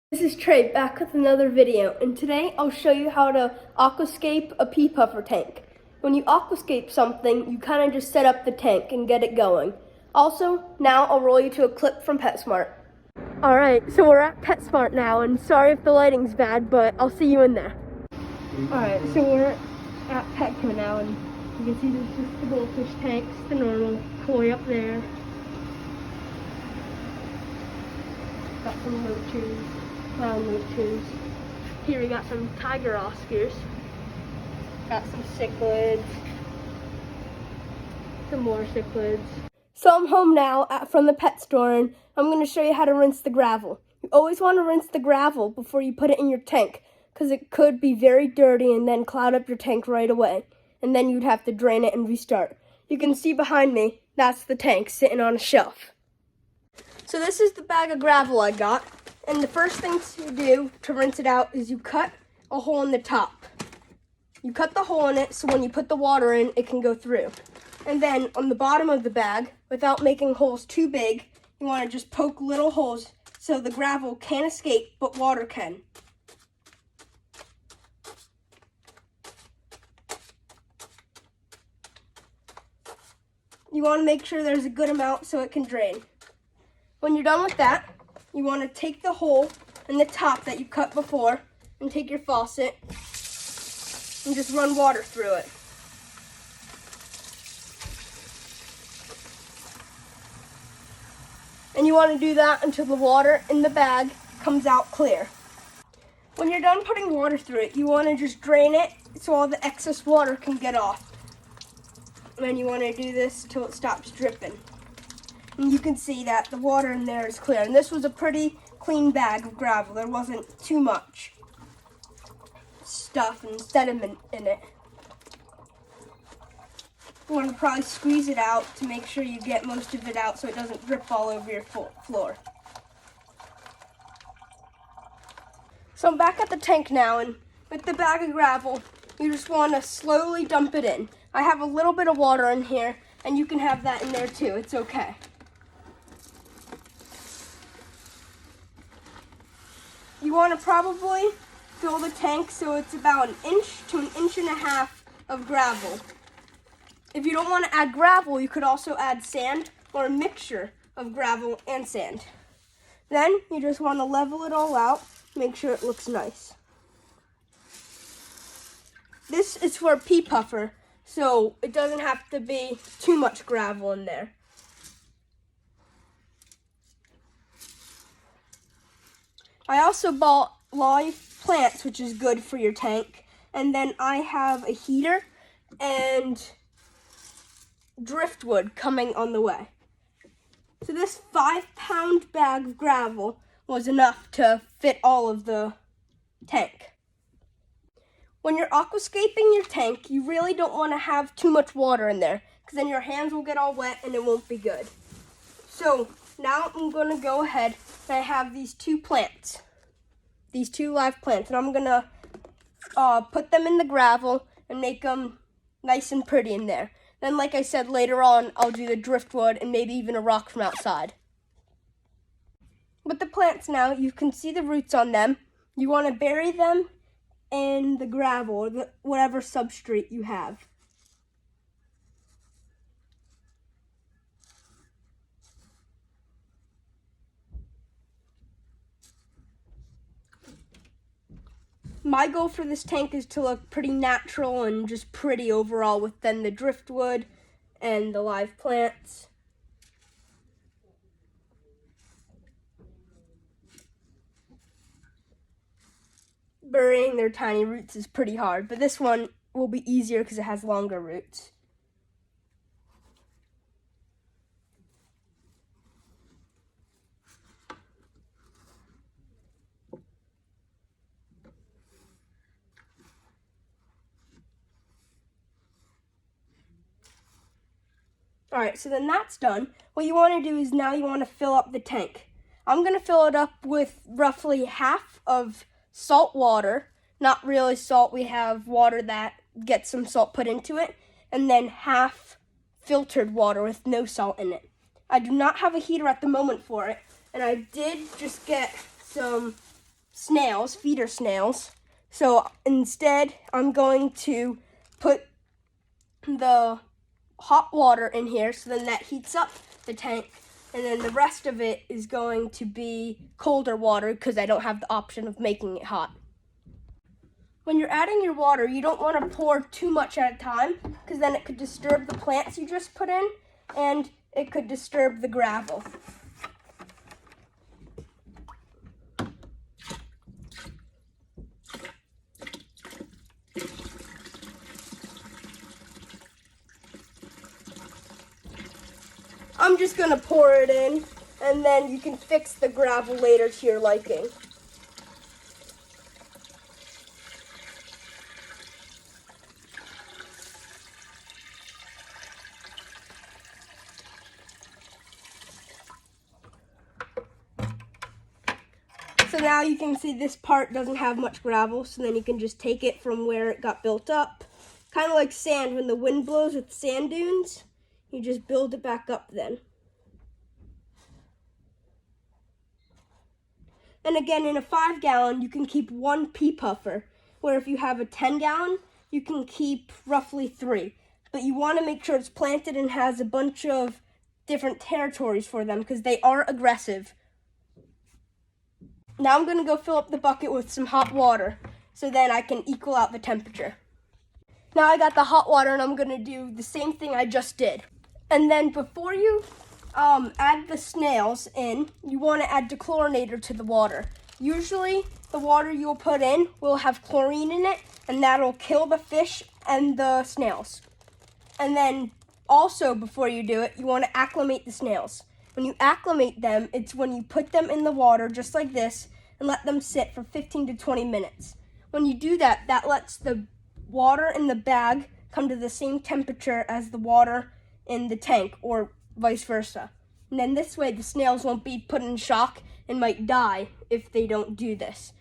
This is Trey back with another video, and today I'll show you how to aquascape a pea puffer tank. When you aquascape something, you kind of just set up the tank and get it going. Also, now I'll roll you to a clip from PetSmart. Alright, so we're at PetSmart now, and sorry if the lighting's bad, but I'll see you in there. Alright, so we're at Petco now, and you can see there's just the goldfish tanks, the normal koi up there. Got some roaches. Brown roaches. Here we got some tiger oscars. Got some cichlids. Some more cichlids. So I'm home now from the pet store, and I'm going to show you how to rinse the gravel. You always want to rinse the gravel before you put it in your tank, because it could be very dirty and then cloud up your tank right away. And then you'd have to drain it and restart. You can see behind me, that's the tank sitting on a shelf. So this is the bag of gravel I got. And the first thing to do to rinse it out is you cut a hole in the top. You cut the hole in it so when you put the water in, it can go through. And then on the bottom of the bag, without making holes too big, you want to just poke little holes so the gravel can't escape, but water can. You want to make sure there's a good amount so it can drain. When you're done with that, you want to take the hole in the top that you cut before and take your faucet and just run water through it. And you want to do that until the water in the bag comes out clear. When you're done putting water through it, you want to just drain it so all the excess water can get off. And then you want to do this till it stops dripping. And you can see that the water in there is clear. And this was a pretty clean bag of gravel. There wasn't too much stuff and sediment in it. You want to probably squeeze it out to make sure you get most of it out so it doesn't drip all over your floor. So I'm back at the tank now, and with the bag of gravel, you just want to slowly dump it in. I have a little bit of water in here, and you can have that in there too. It's okay. You want to probably fill the tank so it's about 1 inch to 1.5 inches of gravel. If you don't want to add gravel, you could also add sand or a mixture of gravel and sand. Then you just want to level it all out, make sure it looks nice. This is for a pea puffer, so it doesn't have to be too much gravel in there. I also bought live plants, which is good for your tank. And then I have a heater and driftwood coming on the way. So this 5-pound bag of gravel was enough to fit all of the tank. When you're aquascaping your tank, you really don't want to have too much water in there, because then your hands will get all wet and it won't be good. So now I'm going to go ahead and I have these 2 plants, these 2 live plants, and I'm going to put them in the gravel and make them nice and pretty in there. Then, like I said, later on, I'll do the driftwood and maybe even a rock from outside. With the plants now, you can see the roots on them. You want to bury them in the gravel or whatever substrate you have. My goal for this tank is to look pretty natural and just pretty overall with then the driftwood and the live plants. Burying their tiny roots is pretty hard, but this one will be easier because it has longer roots. Alright, so then that's done. What you want to do is now you want to fill up the tank. I'm going to fill it up with roughly half of salt water. Not really salt, we have water that gets some salt put into it. And then half filtered water with no salt in it. I do not have a heater at the moment for it. And I did just get some snails, feeder snails. So instead, I'm going to put the hot water in here, so then that heats up the tank, and then the rest of it is going to be colder water because I don't have the option of making it hot. When you're adding your water, you don't want to pour too much at a time because then it could disturb the plants you just put in, and it could disturb the gravel. I'm just going to pour it in, and then you can fix the gravel later to your liking. So now you can see this part doesn't have much gravel, so then you can just take it from where it got built up. Kind of like sand, when the wind blows with sand dunes, you just build it back up then. And again, in a 5-gallon, you can keep 1 pea puffer, where if you have a 10-gallon, you can keep roughly 3. But you want to make sure it's planted and has a bunch of different territories for them because they are aggressive. Now I'm going to go fill up the bucket with some hot water so then I can equal out the temperature. Now I got the hot water and I'm going to do the same thing I just did. And then before you add the snails in, you want to add dechlorinator to the water. Usually the water you'll put in will have chlorine in it, and that'll kill the fish and the snails. And then also before you do it, you want to acclimate the snails. When you acclimate them, it's when you put them in the water just like this and let them sit for 15 to 20 minutes. When you do that, that lets the water in the bag come to the same temperature as the water in the tank, or vice versa. And then this way the snails won't be put in shock and might die if they don't do this.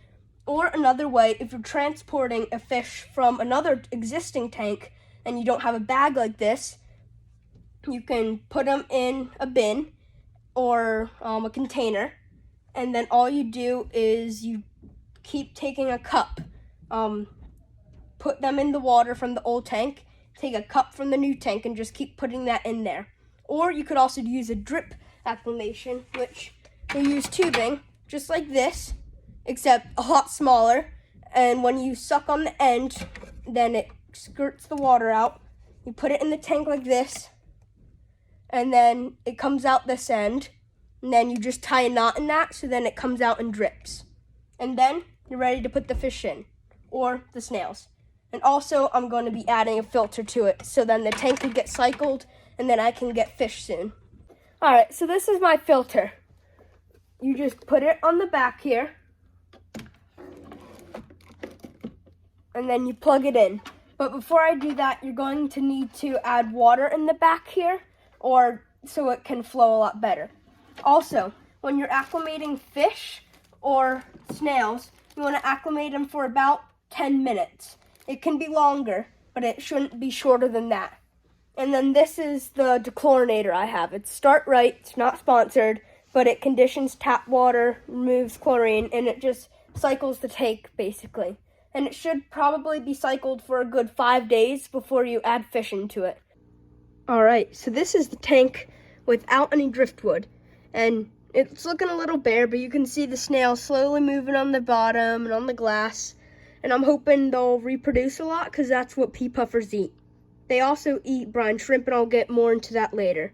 Or another way, if you're transporting a fish from another existing tank and you don't have a bag like this, you can put them in a bin or a container, and then all you do is you keep taking a cup, put them in the water from the old tank, take a cup from the new tank, and just keep putting that in there. Or you could also use a drip acclimation, which you use tubing, just like this, except a lot smaller, and when you suck on the end, then it skirts the water out. You put it in the tank like this, and then it comes out this end, and then you just tie a knot in that, so then it comes out and drips. And then you're ready to put the fish in, or the snails. And also, I'm going to be adding a filter to it, so then the tank can get cycled, and then I can get fish soon. Alright, so this is my filter. You just put it on the back here, and then you plug it in. But before I do that, you're going to need to add water in the back here, or so it can flow a lot better. Also, when you're acclimating fish or snails, you want to acclimate them for about 10 minutes. It can be longer, but it shouldn't be shorter than that. And then this is the dechlorinator I have. It's Start Right, it's not sponsored, but it conditions tap water, removes chlorine, and it just cycles the tank, basically. And it should probably be cycled for a good 5 days before you add fish into it. Alright, so this is the tank without any driftwood. And it's looking a little bare, but you can see the snails slowly moving on the bottom and on the glass. And I'm hoping they'll reproduce a lot, because that's what pea puffers eat. They also eat brine shrimp, and I'll get more into that later.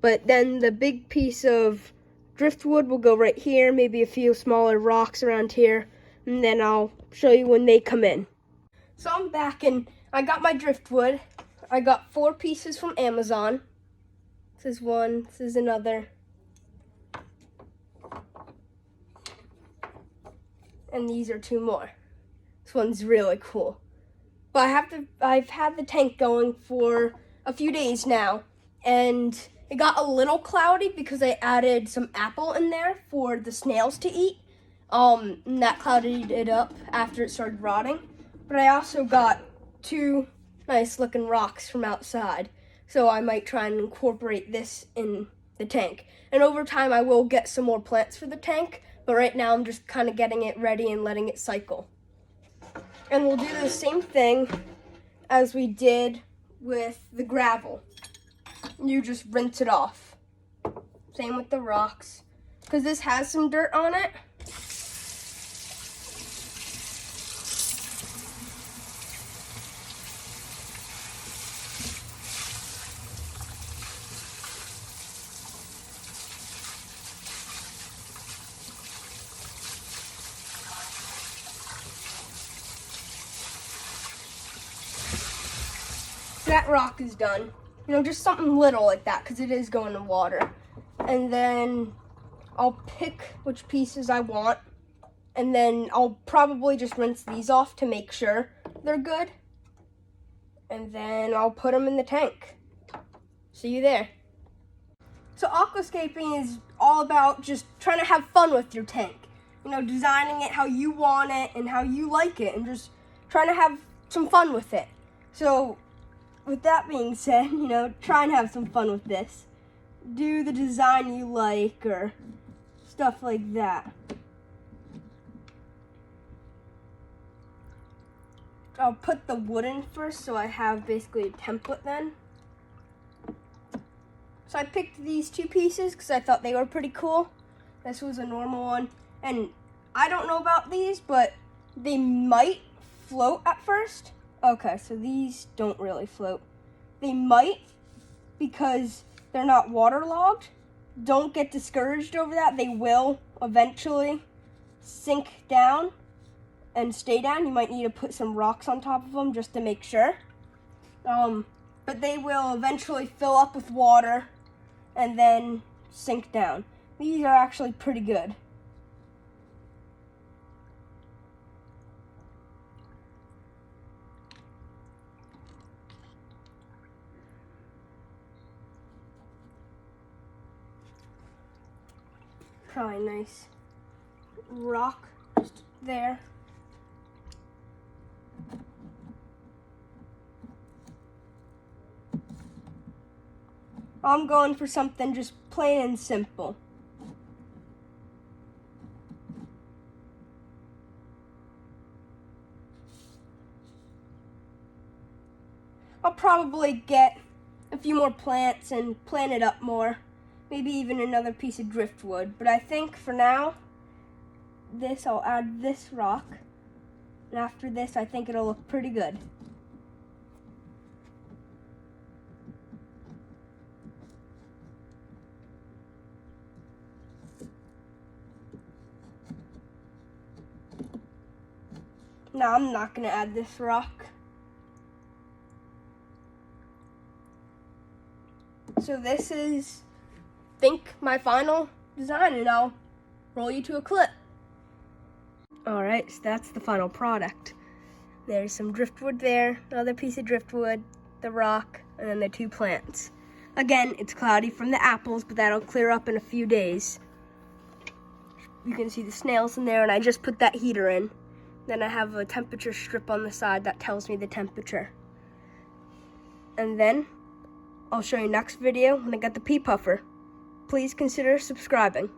But then the big piece of driftwood will go right here, maybe a few smaller rocks around here, and then I'll show you when they come in. So I'm back, and I got my driftwood. I got 4 pieces from Amazon. This is one, this is another. And these are 2 more. This one's really cool. But I've had the tank going for a few days now, and it got a little cloudy because I added some apple in there for the snails to eat. And that clouded it up after it started rotting. But I also got 2 nice looking rocks from outside, so I might try and incorporate this in the tank. And over time I will get some more plants for the tank, But right now I'm just kind of getting it ready and letting it cycle. And we'll do the same thing as we did with the gravel. You just rinse it off. Same with the rocks, because this has some dirt on it. That rock is done. You know, just something little like that, because it is going in water. And then I'll pick which pieces I want, and then I'll probably just rinse these off to make sure they're good. And then I'll put them in the tank. See you there. So aquascaping is all about just trying to have fun with your tank. You know, designing it how you want it and how you like it, and just trying to have some fun with it. So with that being said, you know, try and have some fun with this. Do the design you like or stuff like that. I'll put the wood in first so I have basically a template then. So I picked these two pieces because I thought they were pretty cool. This was a normal one. And I don't know about these, but they might float at first. Okay, so these don't really float. They might because they're not waterlogged. Don't get discouraged over that. They will eventually sink down and stay down. You might need to put some rocks on top of them just to make sure. But they will eventually fill up with water and then sink down. These are actually pretty good. Probably nice rock just there. I'm going for something just plain and simple. I'll probably get a few more plants and plant it up more. Maybe even another piece of driftwood. But I think for now, I'll add this rock. And after this, I think it'll look pretty good. No, I'm not going to add this rock. So this is, I think, my final design, and I'll roll you to a clip. Alright, so that's the final product. There's some driftwood there, another piece of driftwood, the rock, and then the two plants. Again, it's cloudy from the apples, but that'll clear up in a few days. You can see the snails in there, and I just put that heater in. Then I have a temperature strip on the side that tells me the temperature. And then I'll show you next video when I get the pea puffer. Please consider subscribing.